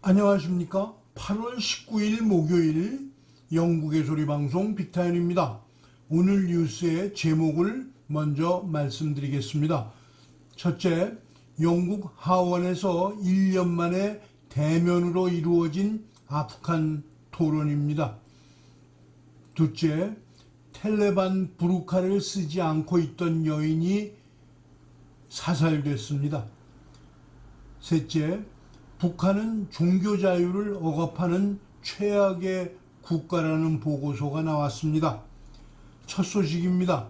안녕하십니까? 8월 19일 목요일 영국의 소리 방송 빅타임입니다. 오늘 뉴스의 제목을 먼저 말씀드리겠습니다. 첫째, 영국 하원에서 1년 만에 대면으로 이루어진 아프간 토론입니다. 둘째, 텔레반 부르카를 쓰지 않고 있던 여인이 사살됐습니다. 셋째, 북한은 종교 자유를 억압하는 최악의 국가라는 보고서가 나왔습니다. 첫 소식입니다.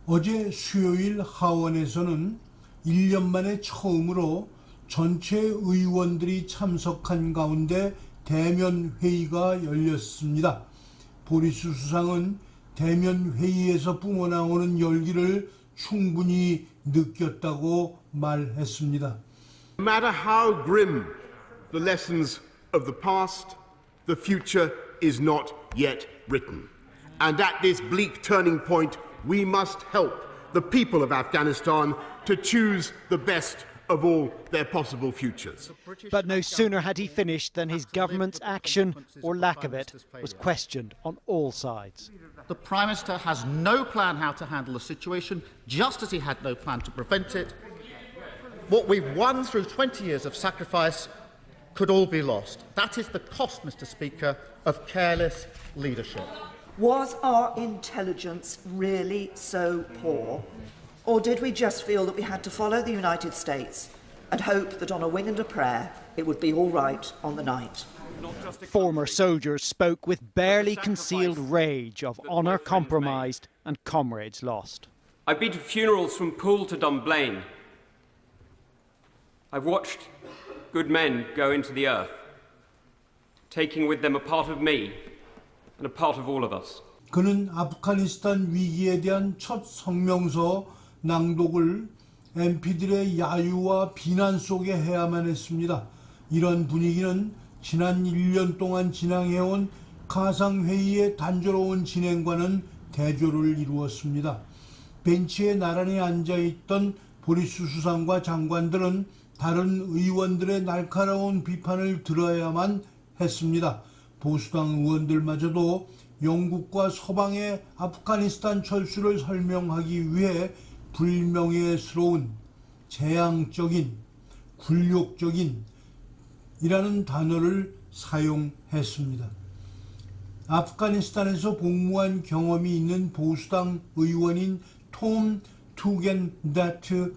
어제 수요일 하원에서는 1년 만에 처음으로 전체 의원들이 참석한 가운데 대면 회의가 열렸습니다. 보리스 수상은 대면 회의에서 뿜어나오는 열기를 충분히 느꼈다고 말했습니다. No matter how grim the lessons of the past, the future is not yet written. And at this bleak turning point, we must help the people of Afghanistan to choose the best of all their possible futures. But no sooner had he finished than his government's action, or lack of it, was questioned on all sides. The Prime Minister has no plan how to handle the situation, just as he had no plan to prevent it. What we've won through 20 years of sacrifice could all be lost. That is the cost, Mr. Speaker, of careless leadership. Was our intelligence really so poor? Or did we just feel that we had to follow the United States and hope that on a wing and a prayer it would be all right on the night? Former soldiers spoke with barely concealed rage of honour compromised and comrades lost. I've been to funerals from Poole to Dunblane. I've watched good men go into the earth, taking with them a part of me and a part of all of us. 그는 아프가니스탄 위기에 대한 첫 성명서 낭독을 MP들의 야유와 비난 속에 해야만 했습니다. 이런 분위기는 지난 1년 동안 진행해온 가상회의의 단조로운 진행과는 대조를 이루었습니다. 벤치에 나란히 앉아있던 보리스 수상과 장관들은 다른 의원들의 날카로운 비판을 들어야만 했습니다. 보수당 의원들마저도 영국과 서방의 아프가니스탄 철수를 설명하기 위해 불명예스러운, 재앙적인, 굴욕적인 이라는 단어를 사용했습니다. 아프가니스탄에서 복무한 경험이 있는 보수당 의원인 톰 투겐다트는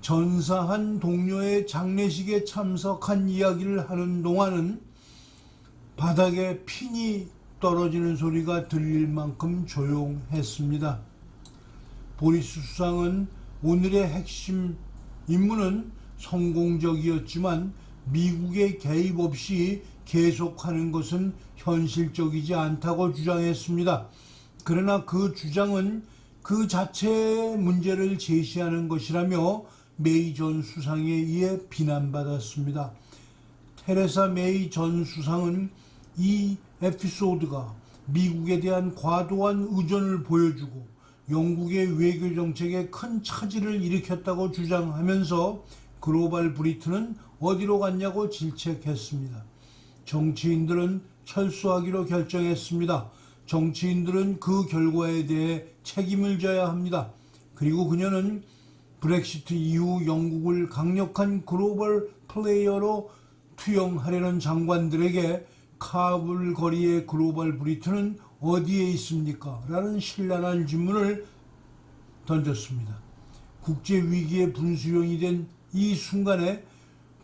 전사한 동료의 장례식에 참석한 이야기를 하는 동안은 바닥에 핀이 떨어지는 소리가 들릴 만큼 조용했습니다. 보리스 수상은 오늘의 핵심 임무는 성공적이었지만 미국의 개입 없이 계속하는 것은 현실적이지 않다고 주장했습니다. 그러나 그 주장은 그 자체의 문제를 제시하는 것이라며 메이 전 수상에 의해 비난받았습니다. 테레사 메이 전 수상은 이 에피소드가 미국에 대한 과도한 의존을 보여주고 영국의 외교 정책에 큰 차질을 일으켰다고 주장하면서 글로벌 브리튼은 어디로 갔냐고 질책했습니다. 정치인들은 철수하기로 결정했습니다. 정치인들은 그 결과에 대해 책임을 져야 합니다. 그리고 그녀는 브렉시트 이후 영국을 강력한 글로벌 플레이어로 투영하려는 장관들에게 카불 거리의 글로벌 브리튼은 어디에 있습니까? 라는 신랄한 질문을 던졌습니다. 국제위기의 분수령이 된 이 순간에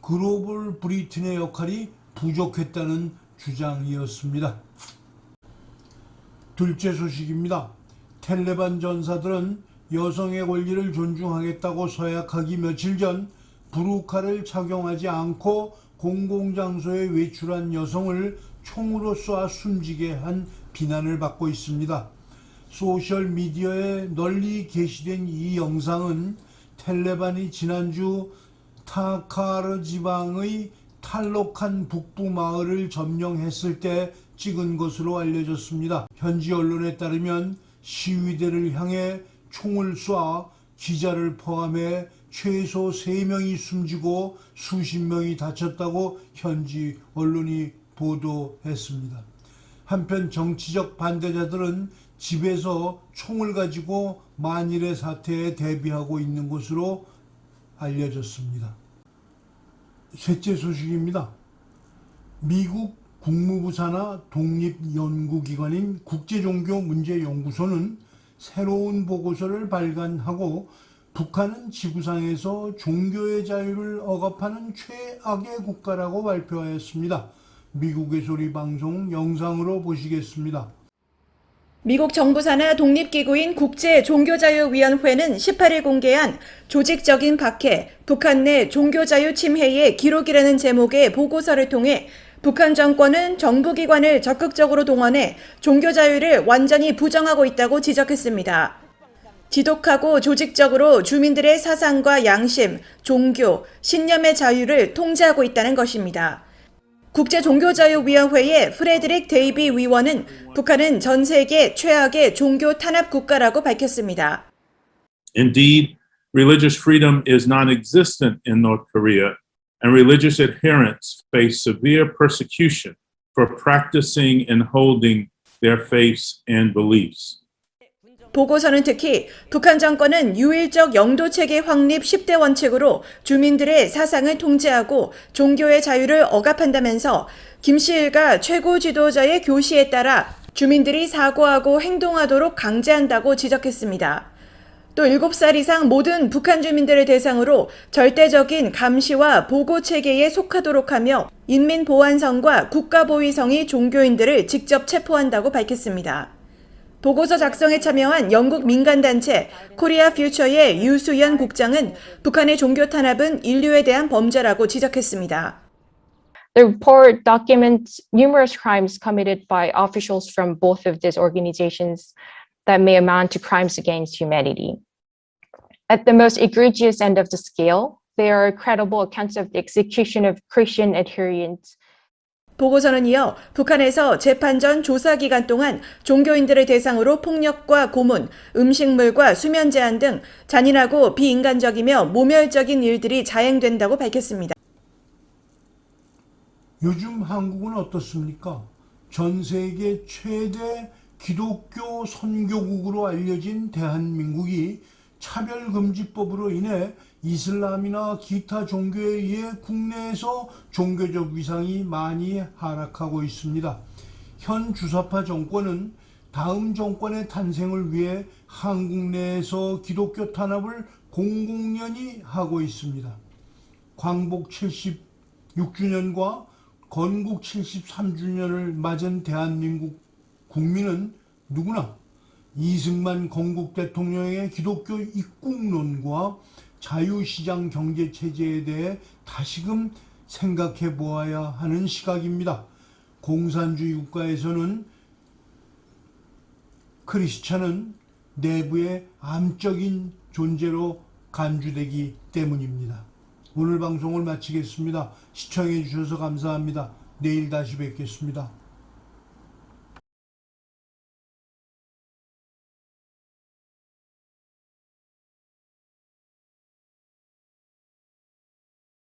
글로벌 브리튼의 역할이 부족했다는 주장이었습니다. 둘째 소식입니다. 텔레반 전사들은 여성의 권리를 존중하겠다고 서약하기 며칠 전 부르카를 착용하지 않고 공공장소에 외출한 여성을 총으로 쏴 숨지게 한 비난을 받고 있습니다. 소셜미디어에 널리 게시된 이 영상은 텔레반이 지난주 타카르 지방의 탈록한 북부 마을을 점령했을 때 찍은 것으로 알려졌습니다. 현지 언론에 따르면 시위대를 향해 총을 쏴 기자를 포함해 최소 3명이 숨지고 수십 명이 다쳤다고 현지 언론이 보도했습니다. 한편 정치적 반대자들은 집에서 총을 가지고 만일의 사태에 대비하고 있는 것으로 알려졌습니다. 셋째 소식입니다. 미국 국무부 산하 독립연구기관인 국제종교문제연구소는 새로운 보고서를 발간하고 북한은 지구상에서 종교의 자유를 억압하는 최악의 국가라고 발표하였습니다. 미국의 소리 방송 영상으로 보시겠습니다. 미국 정부 산하 독립기구인 국제종교자유위원회는 18일 공개한 조직적인 박해, 북한 내 종교자유 침해의 기록이라는 제목의 보고서를 통해 북한 정권은 정부기관을 적극적으로 동원해 종교자유를 완전히 부정하고 있다고 지적했습니다. 지독하고 조직적으로 주민들의 사상과 양심, 종교, 신념의 자유를 통제하고 있다는 것입니다. 국제종교자유위원회의 프레드릭 데이비 위원은 북한은 전 세계 최악의 종교 탄압 국가라고 밝혔습니다. Indeed, religious freedom is non-existent in North Korea, and religious adherents face severe persecution for practicing and holding their faiths and beliefs. 보고서는 특히 북한 정권은 유일적 영도체계 확립 10대 원칙으로 주민들의 사상을 통제하고 종교의 자유를 억압한다면서 김씨 일가 최고 지도자의 교시에 따라 주민들이 사고하고 행동하도록 강제한다고 지적했습니다. 또 7살 이상 모든 북한 주민들을 대상으로 절대적인 감시와 보고 체계에 속하도록 하며 인민보안성과 국가보위성이 종교인들을 직접 체포한다고 밝혔습니다. 보고서 작성에 참여한 영국 민간단체 코리아 퓨처의 유수연 국장은 북한의 종교 탄압은 인류에 대한 범죄라고 지적했습니다. The report documents numerous crimes committed by officials from both of these organizations that may amount to crimes against humanity. At the most egregious end of the scale, there are credible accounts of the execution of Christian adherents. 보고서는 이어 북한에서 재판 전 조사 기간 동안 종교인들을 대상으로 폭력과 고문, 음식물과 수면 제한 등 잔인하고 비인간적이며 모멸적인 일들이 자행된다고 밝혔습니다. 요즘 한국은 어떻습니까? 전 세계 최대 기독교 선교국으로 알려진 대한민국이 차별금지법으로 인해 이슬람이나 기타 종교에 의해 국내에서 종교적 위상이 많이 하락하고 있습니다. 현 주사파 정권은 다음 정권의 탄생을 위해 한국 내에서 기독교 탄압을 공공연히 하고 있습니다. 광복 76주년과 건국 73주년을 맞은 대한민국 국민은 누구나 이승만 건국 대통령의 기독교 입국론과 자유시장 경제체제에 대해 다시금 생각해 보아야 하는 시각입니다. 공산주의 국가에서는 크리스찬은 내부의 암적인 존재로 간주되기 때문입니다. 오늘 방송을 마치겠습니다. 시청해 주셔서 감사합니다. 내일 다시 뵙겠습니다.